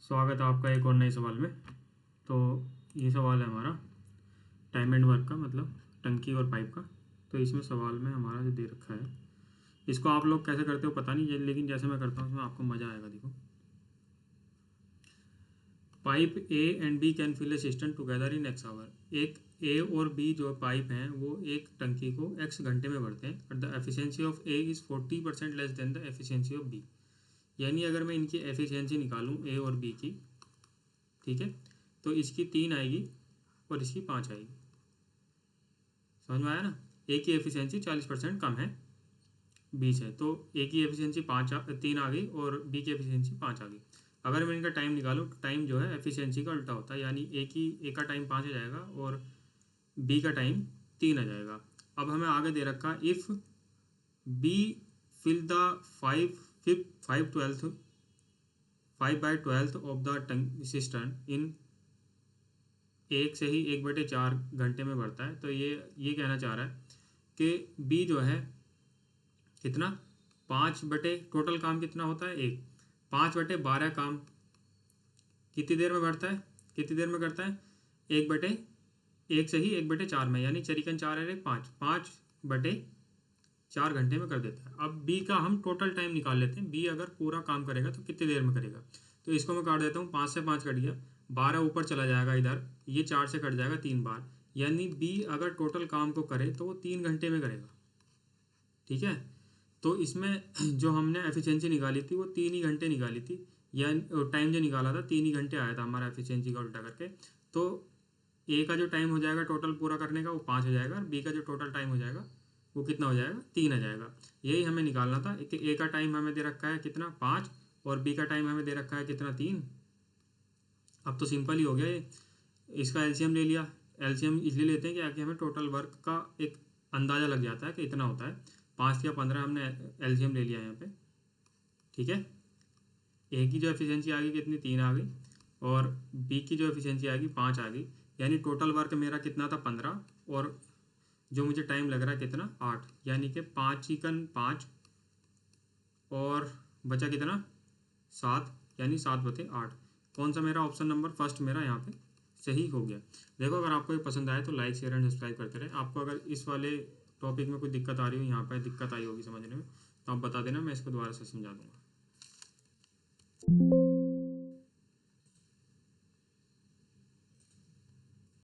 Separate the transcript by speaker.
Speaker 1: स्वागत है आपका एक और नए सवाल में। तो ये सवाल है हमारा टाइम एंड वर्क का, मतलब टंकी और पाइप का। तो इसमें सवाल में हमारा जो दे रखा है, इसको आप लोग कैसे करते हो पता नहीं, लेकिन जैसे मैं करता हूँ उसमें आपको मज़ा आएगा। देखो, pipe A and B can fill a system together in X hour. एक ए और बी जो पाइप हैं वो एक टंकी को एक्स घंटे में भरते हैं, और the efficiency of A is 40% less than the efficiency of B. यानी अगर मैं इनकी एफिशिएंसी निकालूँ ए और बी की, ठीक है, तो इसकी 3 आएगी और इसकी 5 आएगी। समझ में आया ना? ए की एफिशिएंसी 40% कम है बी से, तो ए की एफिशिएंसी 3 आ गई और बी की एफिशिएंसी 5 आ गई। अगर मैं इनका टाइम निकालूँ, टाइम जो है एफिशिएंसी का उल्टा होता है, यानी ए का टाइम 5 आ जाएगा और बी का टाइम 3 आ जाएगा। अब हमें आगे दे रखा if B fill the 5/12 of the system in, एक से ही 1/4 घंटे में बढ़ता है। तो ये कहना चाह रहा है कि बी जो है कितना, 5 टोटल काम कितना होता है, 5/12 काम कितनी देर में बढ़ता है, कितनी देर में करता है, 1 से ही 1/4 में, यानी चरिकन 4 है 5/4 घंटे में कर देता है। अब बी का हम टोटल टाइम निकाल लेते हैं, बी अगर पूरा काम करेगा तो कितनी देर में करेगा। तो इसको मैं काट देता हूँ, 5 से 5 कट गया, 12 ऊपर चला जाएगा इधर, ये 4 से कट जाएगा 3 बार, यानी बी अगर टोटल काम को करे तो वो 3 घंटे में करेगा। ठीक है, तो इसमें जो हमने एफिशिएंसी निकाली थी वो 3 ही घंटे निकाली थी, या टाइम जो निकाला था 3 ही घंटे आया था हमारा एफिशिएंसी का उल्टा करके। तो ए का जो टाइम हो जाएगा टोटल पूरा करने का वो 5 हो जाएगा, और बी का जो टोटल टाइम हो जाएगा वो कितना हो जाएगा, 3 आ जाएगा। यही हमें निकालना था कि ए का टाइम हमें दे रखा है कितना, 5, और बी का टाइम हमें दे रखा है कितना, 3। अब तो सिंपल ही हो गया ये, इसका एलसीएम ले लिया। एलसीएम इसलिए लेते हैं कि आगे हमें टोटल वर्क का एक अंदाज़ा लग जाता है कि इतना होता है। 5 या 15 हमने एलसीएम ले लिया यहाँ पे। ठीक है, ए की जो एफिशिएंसी आ गई कितनी, 3 आ गई, और बी की जो एफिशिएंसी आ गई 5 आ गई, यानी टोटल वर्क मेरा कितना था, 15, और जो मुझे टाइम लग रहा है कितना, 8, यानी कि 5 और बचा कितना, 7, यानी 7/8। कौन सा मेरा ऑप्शन नंबर फर्स्ट मेरा यहाँ पे सही हो गया। देखो, अगर आपको ये पसंद आए तो लाइक शेयर एंड सब्सक्राइब करते रहे। आपको अगर इस वाले टॉपिक में कोई दिक्कत आ रही हो, यहाँ पे दिक्कत आई होगी समझने में, तो आप बता देना, मैं इसको दोबारा से समझा दूँगा।